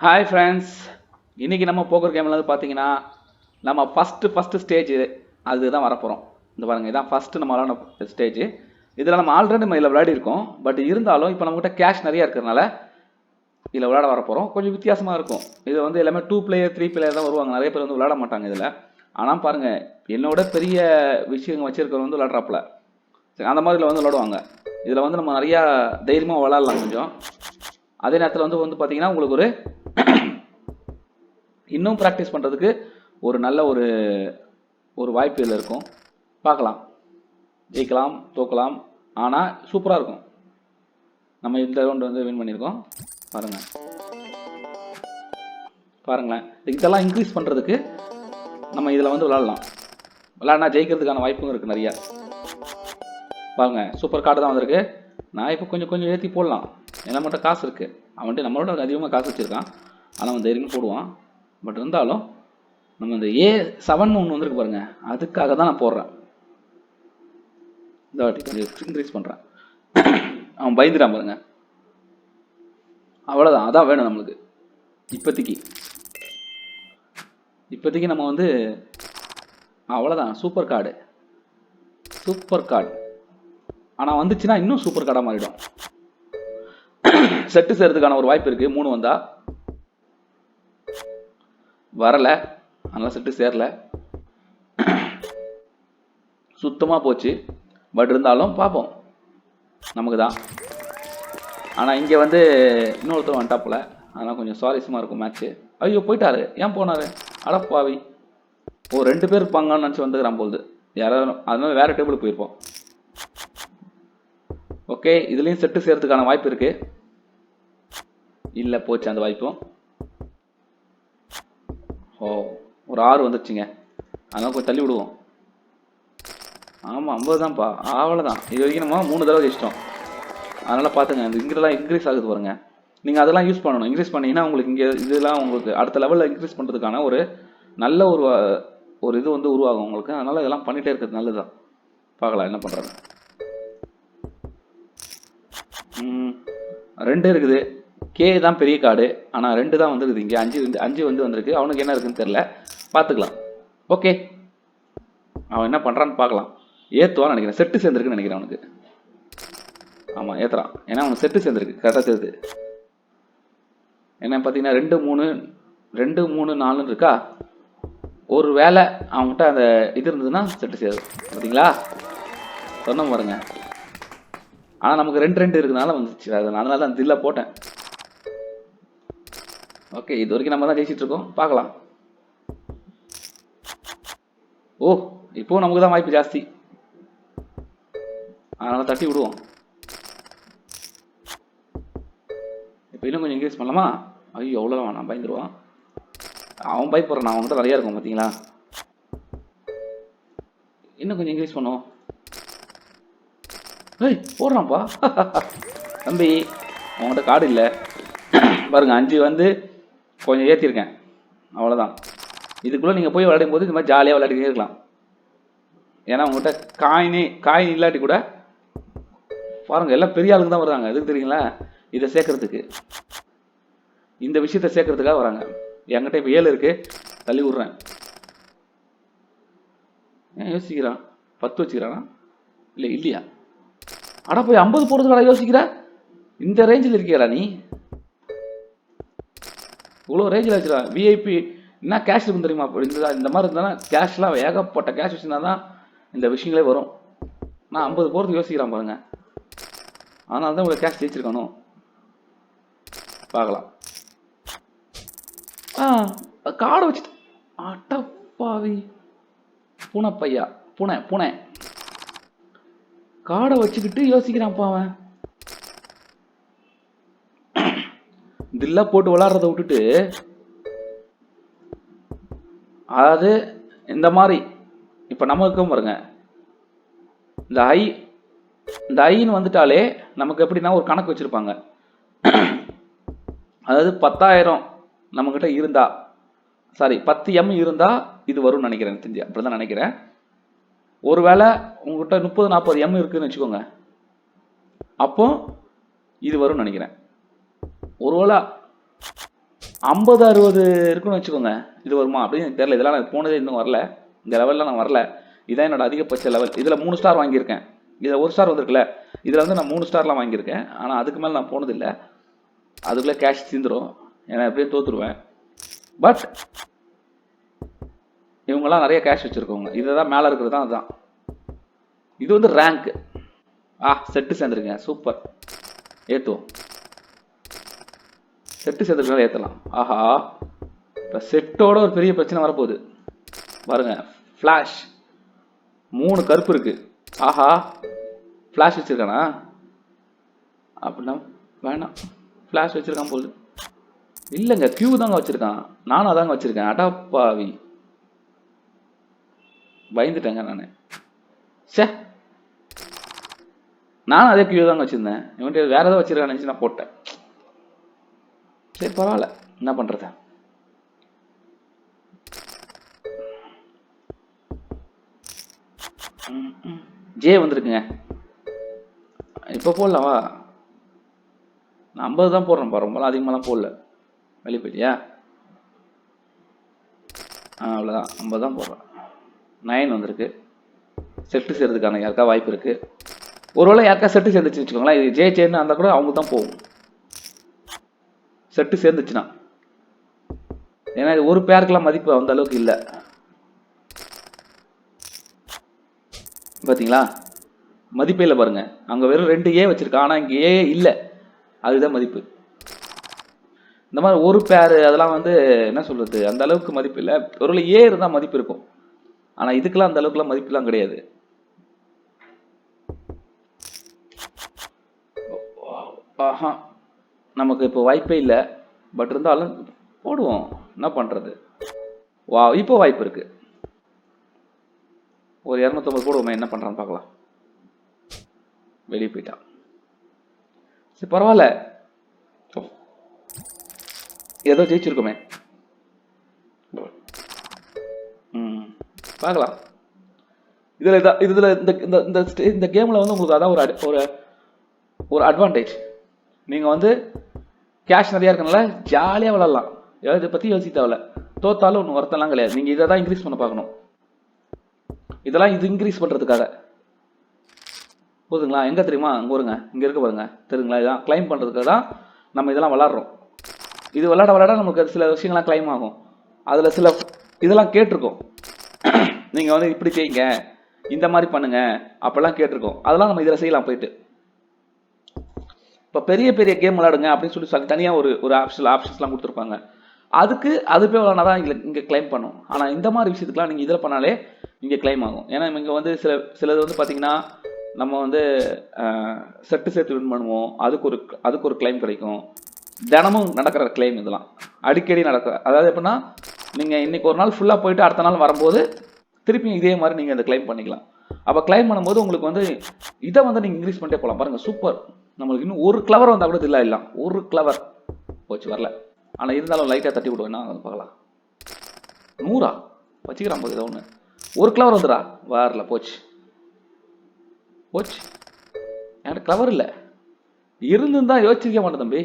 Hi friends, இன்றைக்கி நம்ம poker கேமில் வந்து பார்த்தீங்கன்னா நம்ம ஃபஸ்ட்டு ஸ்டேஜ் அதுதான் வரப்போகிறோம். இந்த பாருங்கள், இதான் ஃபஸ்ட்டு நம்ம விளாட ஸ்டேஜ். இதில் நம்ம ஆல்ரெடி நம்ம இதில் விளையாடி இருக்கோம். பட் இருந்தாலும் இப்போ நம்மகிட்ட கேஷ் நிறையா இருக்கிறதுனால இதில் விளையாட வரப்போகிறோம். கொஞ்சம் வித்தியாசமாக இருக்கும். இது வந்து எல்லாமே 2 பிளேயர் 3 பிளேயர் தான் வருவாங்க. நிறைய பேர் வந்து விளையாட மாட்டாங்க இதில். ஆனால் பாருங்கள், என்னோட பெரிய விஷயங்கள் வச்சுருக்கிறவங்க வந்து விளையாடுறாப்புல. சரி, அந்த மாதிரில வந்து விளையாடுவாங்க. இதில் வந்து நம்ம நிறையா தைரியமாக விளையாடலாம் கொஞ்சம். அதே நேரத்தில் வந்து பார்த்தீங்கன்னா உங்களுக்கு ஒரு இன்னும் ப்ராக்டிஸ் பண்ணுறதுக்கு ஒரு நல்ல ஒரு வாய்ப்பு இதில் இருக்கும். பார்க்கலாம், ஜெயிக்கலாம் தோக்கலாம், ஆனால் சூப்பராக இருக்கும். நம்ம இந்த ரவுண்ட் வந்து வின் பண்ணியிருக்கோம். பாருங்களேன், இதெல்லாம் இன்க்ரீஸ் பண்ணுறதுக்கு நம்ம இதில் வந்து விளாட்னா ஜெயிக்கிறதுக்கான வாய்ப்பும் இருக்குது நிறையா. பாருங்கள், சூப்பர் கார்டு தான் வந்திருக்கு. நான் இப்போ கொஞ்சம் ஏற்றி போடலாம். என்ன மட்டும் காசு இருக்குது. அவன்ட்டு நம்மளோட அதிகமாக காசு வச்சுருக்கான். ஆனால் அவன் தைரியமாக போடுவான். பட் இருந்தாலும் நம்ம இந்த A7 ஒன்று வந்துருக்கு பாருங்கள், அதுக்காக தான் நான் போடுறேன். இந்த வாட்டி கொஞ்சம் இன்க்ரீஸ் பண்ணுறேன். அவன் பயந்துடான் பாருங்க. அவ்வளோதான், அதான் வேணும் நம்மளுக்கு இப்போதைக்கு நம்ம வந்து அவ்வளோதான். சூப்பர் கார்டு ஆனால் வந்துச்சுன்னா இன்னும் சூப்பர் கார்டாக மாறிடும். செட்டு செய்கிறதுக்கான ஒரு வாய்ப்பு இருக்குது. 3 வந்தால் வரலை, அதனால் செட்டு சேரல, சுத்தமாக போச்சு. பட் இருந்தாலும் பார்ப்போம், நமக்கு தான். ஆனால் இங்கே வந்து இன்னொருத்தர் வந்துட்டாப்புல, அதனால் கொஞ்சம் சுவாரஸ்யமாக இருக்கும் மேட்ச்சு. ஐயோ போயிட்டாரு, ஏன் போனார்? அடப்பாவி, 2 பேர் இருப்பாங்கன்னு நினச்சி வந்துக்கிறான் போகுது யாராவது. அதனால வேறு டேபிளுக்கு போயிருப்போம். ஓகே, இதுலேயும் செட்டு செய்கிறதுக்கான வாய்ப்பு இருக்குது. இல்லை, போச்சு அந்த வாய்ப்பும். ஒரு 6 வந்துடுச்சுங்க. அதனால் கொஞ்சம் தள்ளி விடுவோம். ஆமாம், 50 தான்ப்பா. அவ்வளோதான். இது வரைக்கும் நம்ம 3 தடவை ஜெயிச்சிட்டோம். அதனால் பார்த்துங்க, இந்த இங்கெல்லாம் இன்க்ரீஸ் ஆகுது பாருங்க. நீங்கள் அதெல்லாம் யூஸ் பண்ணணும். இன்க்ரீஸ் பண்ணிங்கன்னா உங்களுக்கு இங்கே இதெல்லாம் உங்களுக்கு அடுத்த லெவலில் இன்க்ரீஸ் பண்ணுறதுக்கான ஒரு நல்ல ஒரு இது வந்து உருவாகும் உங்களுக்கு. அதனால் இதெல்லாம் பண்ணிகிட்டே இருக்கிறது நல்லது தான். பார்க்கலாம் என்ன பண்ணுறாங்க. 2 இருக்குது. கே தான் பெரிய கார்டு, ஆனால் 2 தான் வந்துருக்குது. இங்கே 5 வந்து வந்திருக்கு. அவனுக்கு என்ன இருக்குன்னு தெரில, பார்த்துக்கலாம். ஓகே, அவன் என்ன பண்ணுறான்னு பார்க்கலாம். ஏற்றுவான்னு நினைக்கிறேன். செட்டு சேர்ந்துருக்குன்னு நினைக்கிறேன் அவனுக்கு. ஆமாம், ஏற்றுறான். ஏன்னா அவனுக்கு செட்டு சேர்ந்துருக்கு, கரெக்டாக சேர்த்து. என்ன பார்த்தீங்கன்னா 2 3 4 இருக்கா. ஒரு வேலை அவங்ககிட்ட அந்த இது இருந்ததுன்னா செட்டு சேருது. பார்த்தீங்களா, சொன்ன பாருங்க. ஆனால் நமக்கு 2 இருக்கிறதுனால வந்துச்சு. அதனால தான் தில்ல போட்டேன். ஓகே, இது வரைக்கும் நம்ம தான் ஜெயிச்சிட்டு இருக்கோம். பார்க்கலாம். இப்போ நமக்கு தான் வாய்ப்பு ஜாஸ்தி, அதனால தட்டி விடுவோம். இப்போ இன்னும் கொஞ்சம் இன்க்ரீஸ் பண்ணலாமா? ஐயோ அவ்வளோதான் வேணாம், பயந்துருவான். அவன் பயப்படுறான், அவன்கிட்ட நிறையா இருக்கும் பார்த்தீங்களா. இன்னும் கொஞ்சம் இன்க்ரீஸ் பண்ணுவோம். போடுறான்ப்பா தம்பி, அவங்ககிட்ட கார்டு இல்லை பாருங்க. 5 வந்து கொஞ்சம் ஏற்றிருக்கேன், அவ்வளோதான். இதுக்குள்ளே நீங்கள் போய் விளையாடும் போது இந்த மாதிரி ஜாலியாக விளையாடிட்டே இருக்கலாம். ஏன்னா உங்கள்கிட்ட காயின் இல்லாட்டி கூட பாருங்கள், எல்லாம் பெரிய ஆளுக்கு தான் வராங்க. எதுக்கு தெரியுங்களா? இதை சேர்க்கறதுக்கு, இந்த விஷயத்தை சேர்க்கறதுக்காக வராங்க. என்கிட்ட இப்போ 7 இருக்குது, தள்ளி விட்றேன். ஏன் யோசிக்கிறான்? 10 வச்சுக்கிறானா? இல்லையா? அடா போய் 50 போடுறதுக்காக யோசிக்கிற? இந்த ரேஞ்சில் இருக்கியாடா நீ? இவ்வளோ ரேஞ்சில் வச்சுடா. விஐபி என்ன கேஷ் இருக்கும் தெரியுமா? இந்த மாதிரி இருந்தாலும் கேஷ்லாம் ஏகப்பட்ட கேஷ் வச்சுருந்தா தான் இந்த விஷயங்களே வரும். நான் 50 போகிறதுக்கு யோசிக்கிறான் பாருங்க. அதனால தான் உங்களுக்கு கேஷ் ஜெயிச்சிருக்கணும். பார்க்கலாம். காடை வச்சுட்டு அட்டப்பாவி பூனைப்பையா, பூனை காடை வச்சுக்கிட்டு யோசிக்கிறான்ப்பா அவன். தில்லா போட்டு விளாட்றத விட்டுட்டு, அதாவது இந்த மாதிரி இப்போ நம்ம இருக்கோம் பாருங்க. இந்த ஐன்னு வந்துட்டாலே நமக்கு எப்படின்னா ஒரு கணக்கு வச்சுருப்பாங்க. அதாவது 10,000 நம்மக்கிட்ட இருந்தா, 10 M இருந்தால் இது வரும்னு நினைக்கிறேன். தெரிஞ்சு அப்படி தான் நினைக்கிறேன். ஒருவேளை உங்கள்கிட்ட 30-40 M இருக்குதுன்னு வச்சுக்கோங்க, அப்போ இது வரும்னு நினைக்கிறேன். ஒருவேளை 50 60 இருக்குன்னு வச்சுக்கோங்க. இது வருமா அப்படின்னு எனக்கு தெரியல. இதெல்லாம் நான் போனதே இன்னும் வரல. இந்த லெவலில் நான் வரல. இதான் என்னோட அதிகபட்ச லெவல். இதில் 3 ஸ்டார் வாங்கியிருக்கேன். இதில் 1 ஸ்டார் வந்திருக்குல்ல, இதில் வந்து நான் 3 ஸ்டார்லாம் வாங்கியிருக்கேன். ஆனால் அதுக்கு மேலே நான் போனதில்லை. அதுக்குள்ளே கேஷ் தீந்துடும், ஏன்னா எப்படியும் தோற்றுருவேன். பட் இவங்கெல்லாம் நிறைய கேஷ் வச்சுருக்கவங்க. இதை தான் மேலே இருக்கிறது தான் அதுதான். இது வந்து ரேங்க். செட்டு சேர்ந்துருங்க, சூப்பர். ஏற்றுவோம். செட்டு சேர்ந்துருக்கனால ஏற்றலாம். ஆஹா, இப்போ செட்டோட ஒரு பெரிய பிரச்சனை வரப்போகுது பாருங்க. ஃப்ளாஷ் 3 கருப்பு இருக்கு. ஆஹா, ஃப்ளாஷ் வச்சிருக்கானா? அப்படின்னா வேணாம். ஃப்ளாஷ் வச்சிருக்கான் போகுது. இல்லைங்க, கியூ தாங்க வச்சிருக்கான். நானும் அதாங்க வச்சிருக்கேன். அடப்பாவி, பயந்துட்டேங்க நான். சே, நானும் அதே கியூ தாங்க வச்சிருந்தேன். இவன்ட்டு வேற ஏதாவது வச்சிருக்கான்னு நான் போட்டேன். சரி பரவாயில்ல, என்ன பண்றது. ஜே வந்துருக்குங்க. இப்போ போடலாமா? நான் 50 தான் போடுறேன்ப்பா, ரொம்பலாம் அதிகமாகலாம் போடல. வெளியே போயிட்டியா? அவ்வளோதான், 50 தான் போடுறேன். 9 வந்திருக்கு. செட்டு சேர்றதுக்கான யாருக்கா வாய்ப்பு இருக்குது. ஒருவேளை யாருக்கா செட்டு சேர்ந்துச்சு வச்சுக்கோங்களேன், இது ஜேன்னு அந்த கூட அவங்க தான் போகும் செட்டு சேர்ந்துச்சுன்னா. ஏன்னா இது ஒரு பேருக்கெல்லாம் மதிப்பு அந்த அளவுக்கு இல்லை. பார்த்தீங்களா, மதிப்பே இல்லை பாருங்க. அங்கே வெறும் 2 ஏ வச்சிருக்கான், ஆனால் இங்கே ஏ இல்லை. அதுதான் மதிப்பு. இந்த மாதிரி ஒரு பேர் அதெல்லாம் வந்து என்ன சொல்றது, அந்த அளவுக்கு மதிப்பு இல்லை. ஒருவேளை ஏ இருந்தால் மதிப்பு இருக்கும், ஆனால் இதுக்கெல்லாம் அந்த அளவுக்குலாம் மதிப்புலாம் கிடையாது. ஆஹா, நமக்கு இப்போ வாய்ப்பே இல்லை. பட் இருந்தாலும் போடுவோம், என்ன பண்ணுறது. இப்போ வாய்ப்பு இருக்குது. ஒரு 250 போடுவோமே, என்ன பண்ணுறான்னு பார்க்கலாம். வெளியே போயிட்டான். சரி பரவாயில்ல, ஏதோ ஜெயிச்சிருக்கோமே. பார்க்கலாம். இதில் இந்த கேமில் வந்து உங்களுக்கு அதான் ஒரு அட்வான்டேஜ். நீங்கள் வந்து கேஷ் நிறையா இருக்கனால ஜாலியாக விளாட்லாம். இதை பற்றி யோசிக்க தேவையில்ல. தோத்தாலும் ஒன்றும் வருத்தம்லாம் கிடையாது. நீங்கள் இதை தான் இன்க்ரீஸ் பண்ண பார்க்கணும். இதெல்லாம் இது இன்க்ரீஸ் பண்ணுறதுக்காக போதுங்களா. எங்கே தெரியுமா, அங்கே வருங்க, இங்கே இருக்க பாருங்க, தெரியுங்களா. இதான் கிளைம் பண்ணுறதுக்காக தான் நம்ம இதெல்லாம் விளாட்றோம். இது விளாட நமக்கு சில விஷயங்கள்லாம் கிளைம் ஆகும். அதில் சில இதெல்லாம் கேட்டிருக்கோம். நீங்கள் வந்து இப்படி செய்யுங்க, இந்த மாதிரி பண்ணுங்க அப்படிலாம் கேட்டிருக்கோம். அதெல்லாம் நம்ம இதில் செய்யலாம் போயிட்டு. இப்போ பெரிய பெரிய கேம் விளாடுங்க அப்படின்னு சொல்லி தனியாக ஒரு ஆப்ஷன்ஸ்லாம் கொடுத்துருப்பாங்க. அதுக்கு அது போய் விளாட்னா தான் இங்கே கிளைம் பண்ணும். ஆனால் இந்த மாதிரி விஷயத்துக்குலாம் நீங்கள் இதில் பண்ணாலே இங்கே கிளைம் ஆகும். ஏன்னா இங்கே வந்து சிலது வந்து பார்த்தீங்கன்னா, நம்ம வந்து செட்டு சேர்த்து வின் பண்ணுவோம், அதுக்கு ஒரு கிளைம் கிடைக்கும். தினமும் நடக்கிற கிளைம் இதெல்லாம் அடிக்கடி நடக்கிற. அதாவது எப்படின்னா, நீங்கள் இன்றைக்கி ஒரு நாள் ஃபுல்லாக போயிட்டு அடுத்த நாள் வரும்போது திருப்பியும் இதே மாதிரி நீங்கள் இந்த கிளைம் பண்ணிக்கலாம். அப்போ கிளைம் பண்ணும்போது உங்களுக்கு வந்து இதை வந்து நீங்கள் இன்க்ரீஸ் பண்ணிட்டே போகலாம். பாருங்கள், சூப்பர். நம்மளுக்கு இன்னும் ஒரு கிளவர் வந்தால் கூட இல்லை, ஒரு கிளவர் போச்சு, வரல. ஆனால் இருந்தாலும் லைட்டாக தட்டி விடுவேன்னா பார்க்கலாம். 100 வச்சுக்கிறான் போது ஏதோ ஒன்று. ஒரு கிளவர் வந்துடா, வரல, போச்சு. என்கிட்ட கிளவர் இல்லை. இருந்துருந்தா யோசிச்சிருக்க மாட்டேன் தம்பி,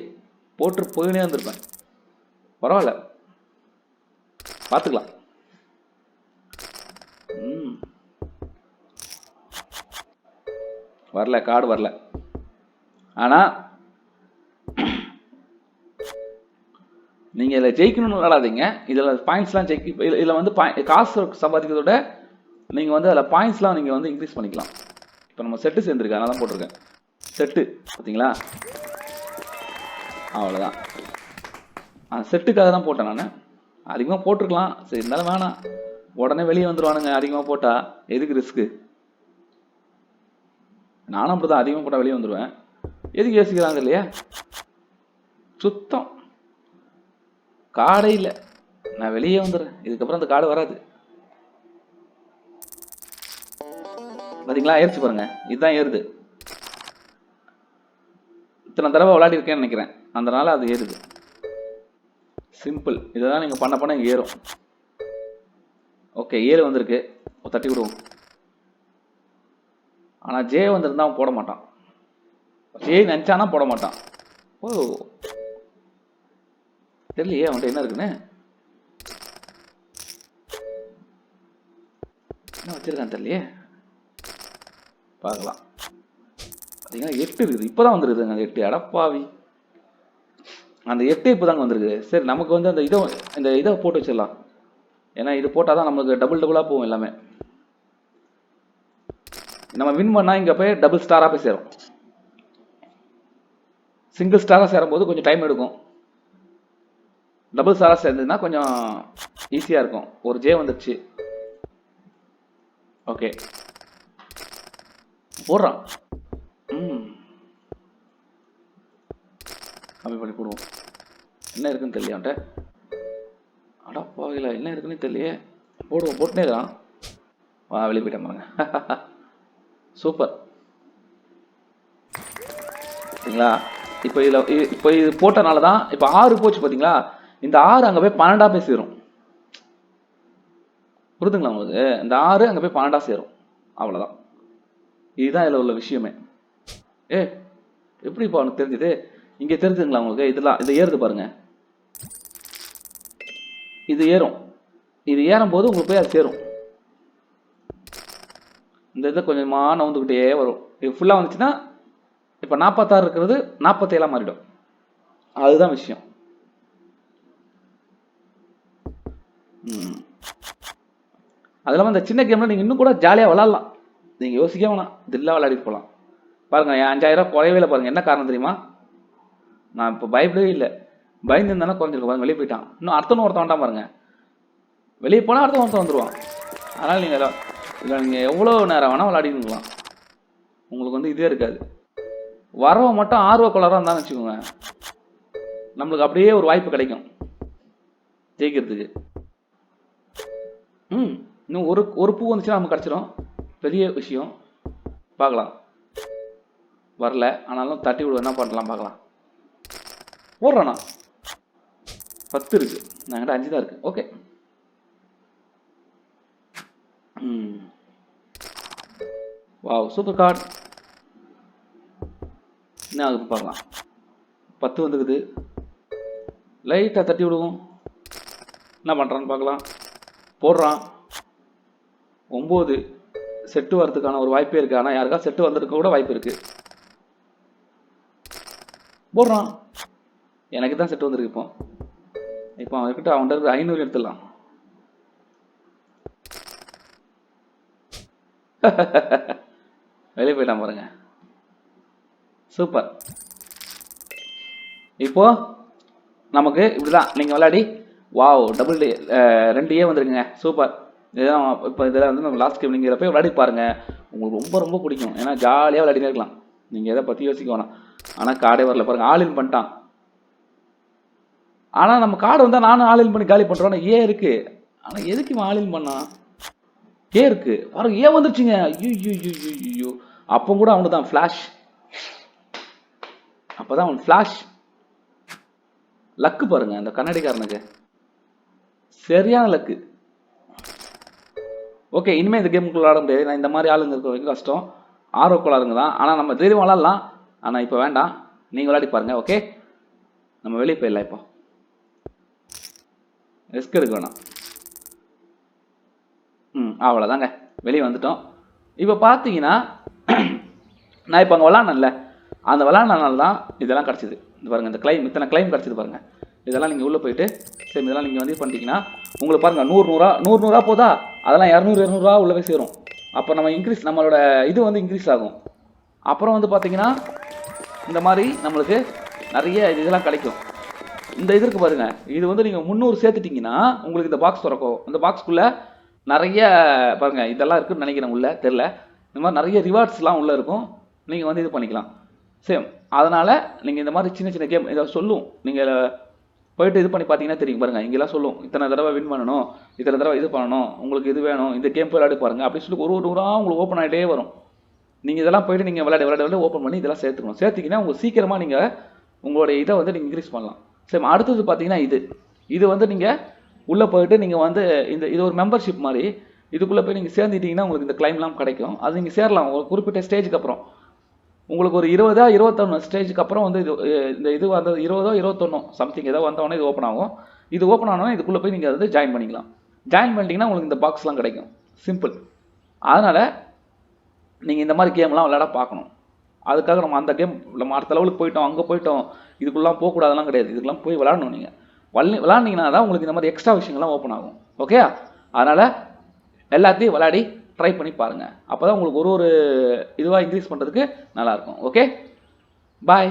போட்டு போயினே வந்திருப்பேன். பரவாயில்ல, பார்த்துக்கலாம். வரல, கார்டு வரல. ஆனால் நீங்கள் இதில் ஜெயிக்கணும்னு விளாடாதீங்க. இதில் பாயிண்ட்ஸ்லாம் இதில் வந்து காசு சம்பாதிக்கிறத விட நீங்கள் வந்து அதில் பாயிண்ட்ஸ்லாம் நீங்கள் வந்து இன்க்ரீஸ் பண்ணிக்கலாம். இப்போ நம்ம செட்டு சேர்ந்துருக்கு, அதனால தான் போட்டிருக்கேன் செட்டு. பார்த்தீங்களா, அவ்வளோதான். செட்டுக்காக தான் போட்டேன் நான். அதிகமாக போட்டிருக்கலாம், சரி இருந்தாலும் வேணாம். உடனே வெளியே வந்துடுவானுங்க அதிகமாக போட்டால். எதுக்கு ரிஸ்க்கு? நானும் அப்படி தான், அதிகமாக போட்டால் வெளியே வந்துடுவேன். எதுக்கு யோசிக்கிறாங்க இல்லையா? சுத்தம் கார்டே இல்லை, நான் வெளியே வந்துடுறேன். இதுக்கப்புறம் அந்த கார்டு வராது. பார்த்தீங்களா, ஏறிச்சு பாருங்க. இதுதான் ஏறுது. இத்தனை தடவை விளையாடி இருக்கேன்னு நினைக்கிறேன், அதனால அது ஏறுது. சிம்பிள். இதை தான் நீங்கள் பண்ண இங்கே ஏறும். ஓகே, 7 வந்திருக்கு, தட்டி விடுவோம். ஆனால் ஜே வந்திருந்தா அவன் போட மாட்டான். ஜே நினச்சானா போட மாட்டான். ஓ, தெரியலையே அவன்கிட்ட என்ன இருக்குன்னு. என்ன வச்சிருக்கான்னு தெரியலையே. பார்க்கலாம். பார்த்தீங்கன்னா 8 இருக்குது. இப்போ தான் வந்துருக்குதுங்க அந்த 8. அடப்பாவி, அந்த 8 இப்போ தாங்க வந்திருக்கு. சரி, நமக்கு வந்து அந்த இதை போட்டு வச்சிடலாம். ஏன்னா இது போட்டால் தான் நமக்கு டபுளாக போகும் எல்லாமே. நம்ம வின் பண்ணால் இங்கே போய் டபுள் ஸ்டாராக போய் சேரும். சிங்கிள் ஸ்டாராக சேரும்போது கொஞ்சம் டைம் எடுக்கும். டபுள் ஸ்டாராக சேர்ந்ததுன்னா கொஞ்சம் ஈஸியாக இருக்கும். ஒரு ஜே வந்துடுச்சு. ஓகே, போடுறான். கம்மி பண்ணி போடுவோம். என்ன இருக்குன்னு தெரியல அவன்கிட்ட. அடப்பாவில என்ன இருக்குன்னு தெரியலையே. போடுவோம், போட்டுனே இருக்கிறான். வா, வெளியே போயிட்டேன் பாருங்க. சூப்பர். சரிங்களா? இப்போ இது போட்டனால தான் இப்போ 6 போச்சு பார்த்தீங்களா? இந்த 6 அங்கே போய் 12 போய் சேரும். புரிதுங்களா உங்களுக்கு? இந்த 6 அங்கே போய் 12 சேரும். அவ்வளோதான். இதுதான் இதில் உள்ள விஷயமே. எப்படி இப்போ அவனுக்கு தெரிஞ்சுது? இங்கே தெரிஞ்சுங்களா உங்களுக்கு? இது ஏறுது பாருங்க. இது ஏறும். இது ஏறும்போது உங்களுக்கு போய் அது சேரும். இந்த இதை கொஞ்சமாக நவுந்துக்கிட்டே வரும். இது ஃபுல்லாக வந்துச்சுன்னா இப்போ 46 இருக்கிறது 47 மாறிடும். அதுதான் விஷயம். அது இல்லாமல் இந்த சின்ன கேமில் நீங்கள் இன்னும் கூட ஜாலியாக விளாட்லாம். நீங்கள் யோசிக்க வேணாம், தில்லாக விளையாடிட்டு போகலாம். பாருங்கள், என் 5000 குறையவே இல்லை பாருங்கள். என்ன காரணம் தெரியுமா? நான் இப்போ பயப்படவே இல்லை. பயந்துருந்தானே குறைஞ்சிருக்கு பாருங்க. வெளியே போயிட்டான். இன்னும் அடுத்தவன் ஒருத்தன் வேண்டாம் பாருங்க. வெளியே போனால் அடுத்த ஒருத்தன் வந்துடுவான். அதனால் நீங்கள் இதில் நீங்கள் எவ்வளோ நேரம் வேணால் விளையாடிக்கலாம். உங்களுக்கு வந்து இதே இருக்காது. வரவன் மட்டும் ஆர்வ கோளாறாக இருந்தான்னு வச்சுக்கோங்க, நம்மளுக்கு அப்படியே ஒரு வாய்ப்பு கிடைக்கும் ஜெயிக்கிறதுக்கு. இன்னும் ஒரு பூ வந்துச்சுன்னா நமக்கு கிடச்சிடும். பெரிய விஷயம். பார்க்கலாம். வரல, ஆனாலும் தட்டி விடுவோம். என்ன பண்ணலாம் பார்க்கலாம். போடுறானா? 10 இருக்கு. நான்கிட்ட 5 தான் இருக்கு. ஓகே. Wow, super card. என்ன ஆகுது பார்க்கலாம். 10 வந்துக்குது. லைட்டாக தட்டி விடுவோம். என்ன பண்ணுறான்னு பார்க்கலாம். போடுறான். 9 செட்டு வரதுக்கான ஒரு வாய்ப்பே இருக்குது. ஆனால் யாருக்கா செட்டு வந்திருக்க கூட வாய்ப்பு இருக்குது. போடுறான். எனக்கு தான் செட்டு வந்திருக்கு. இப்போ அவன்கிட்ட 500 எடுத்துடலாம். வெளியே போயிட்டான் பாருங்க. சூப்பர். இப்போ நமக்கு இப்படிதான் நீங்கள் விளையாடி வாவ் டபுள் 2 வந்துருங்க. சூப்பர். இதெல்லாம் இப்போ இதெல்லாம் வந்து நம்ம லாஸ்ட் கேம் நீங்கள் போய் விளையாடி பாருங்க. உங்களுக்கு ரொம்ப ரொம்ப பிடிக்கும். ஏன்னா ஜாலியாக விளையாடினே இருக்கலாம். நீங்கள் எதை பற்றி யோசிக்க வேணாம். ஆனால் கார்டே வரல பாருங்க. ஆலின் பண்ணிட்டான். ஆனால் நம்ம கார்டு வந்தால் நானும் ஆலின் பண்ணி காலி பண்ணுறோம். ஏன் இருக்கு. ஆனால் எதுக்கு இவன் ஆலின் பண்ணான்? ஏன் இருக்கு பாருங்க. ஏன் வந்துருச்சுங்க. ஐயோ, அப்போ கூட அவனு தான் ஃப்ளாஷ். அப்போதான் அவன் ஃப்ளாஷ். லக்கு பாருங்க அந்த கண்ணாடிக்காரனுக்கு. சரியான லக்கு. ஓகே, இனிமேல் இந்த கேமுக்குள்ள விளாட முடியாது. நான் இந்த மாதிரி ஆளுங்க இருக்க வரைக்கும் கஷ்டம். ஆர்வக்குள்ளாருங்க தான். ஆனால் நம்ம தைரியம் விளாட்லாம். ஆனால் இப்போ வேண்டாம். நீங்கள் விளையாடி பாருங்க. ஓகே, நம்ம வெளியே போயிடலாம். இப்போ ரிஸ்க் எடுக்க வேணாம். அவ்வளோதாங்க, வெளியே வந்துட்டோம். இப்போ பார்த்தீங்கன்னா நான் இப்போ அங்கே விளாட்னேன்ல, அந்த விளாட்னால தான் இதெல்லாம் கிடச்சிது. இது பாருங்கள், இந்த கிளைம் இத்தனை கிளைம் கிடச்சிது பாருங்கள். இதெல்லாம் நீங்கள் உள்ளே போயிட்டு சரி இதெல்லாம் நீங்கள் வந்து பண்ணிட்டீங்கன்னா உங்களுக்கு பாருங்கள் 100 போதா, அதெல்லாம் 200 உள்ளே போய் சேரும். அப்போ நம்ம இன்க்ரீஸ் நம்மளோட இது வந்து இன்க்ரீஸ் ஆகும். அப்புறம் வந்து பார்த்தீங்கன்னா இந்த மாதிரி நம்மளுக்கு நிறைய இதெல்லாம் கிடைக்கும். இந்த இது இருக்கு பாருங்கள், இது வந்து நீங்கள் 300 சேர்த்துட்டிங்கன்னா உங்களுக்கு இந்த பாக்ஸ் திறக்கும். இந்த பாக்ஸ்க்குள்ளே நிறைய பாருங்கள் இதெல்லாம் இருக்குதுன்னு நினைக்கிறேன். உள்ளே தெரில, இந்த மாதிரி நிறைய ரிவார்ட்ஸ்லாம் உள்ளே இருக்கும். நீங்கள் வந்து இது பண்ணிக்கலாம். சேம். அதனால் நீங்கள் இந்த மாதிரி சின்ன சின்ன கேம் இதை சொல்லும். நீங்கள் போயிட்டு இது பண்ணி பார்த்தீங்கன்னா தெரியும் பாருங்கள். இங்கெல்லாம் சொல்லும் இத்தனை தடவை வின் பண்ணணும், இத்தனை தடவை இது பண்ணணும், உங்களுக்கு இது வேணும், இந்த கேம் போய் விளையாடி பாருங்கள் அப்படி சொல்லி ஒரு ஊராக உங்களுக்கு ஓப்பன் ஆகிட்டே வரும். நீங்கள் இதெல்லாம் போய்ட்டு நீங்கள் விளையாட ஓப்பன் பண்ணி இதெல்லாம் சேர்த்துக்கணும். சேர்த்திங்கன்னா உங்களுக்கு சீக்கிரமாக நீங்கள் உங்களுடைய இதை வந்து நீங்கள் இன்க்ரீஸ் பண்ணலாம். சரி, அடுத்தது பார்த்தீங்கன்னா இது வந்து நீங்கள் உள்ளே போயிட்டு நீங்கள் வந்து இது ஒரு மெம்பர்ஷிப் மாதிரி. இதுக்குள்ளே போய் நீங்கள் சேர்ந்துட்டிங்கன்னா உங்களுக்கு இந்த கிளைம்லாம் கிடைக்கும். அது நீங்கள் சேரலாம் ஒரு குறிப்பிட்ட ஸ்டேஜுக்கு அப்புறம். உங்களுக்கு ஒரு 20 21 ஸ்டேஜுக்கு அப்புறம் வந்து இந்த இது வந்தது 20 21 சம்திங் ஏதோ வந்தவொடனே இது ஓப்பன் ஆகும். இது ஓப்பன் ஆனோடனே இதுக்குள்ளே போய் நீங்கள் வந்து ஜாயின் பண்ணிக்கலாம். ஜாயின் பண்ணிட்டீங்கன்னா உங்களுக்கு இந்த பாக்ஸ்லாம் கிடைக்கும். சிம்பிள். அதனால் நீங்கள் இந்த மாதிரி கேம்லாம் விளையாட பார்க்கணும். அதுக்காக நம்ம அந்த கேம் நம்ம அடுத்த லெவலுக்கு போயிட்டோம், அங்கே போயிட்டோம், இதுக்குள்ளலாம் போகக்கூடாதெல்லாம் கிடையாது. இதுக்கெல்லாம் போய் விளாடணும். நீங்கள் விளாண்டிங்கன்னா தான் உங்களுக்கு இந்த மாதிரி எக்ஸ்ட்ரா விஷயங்கள்லாம் ஓப்பன் ஆகும். ஓகே, அதனால் எல்லாத்தையும் விளையாடி ட்ரை பண்ணி பாருங்கள். அப்போ தான் உங்களுக்கு ஒரு இதுவாக இன்க்ரீஸ் பண்ணுறதுக்கு நல்லாயிருக்கும். ஓகே, பாய்.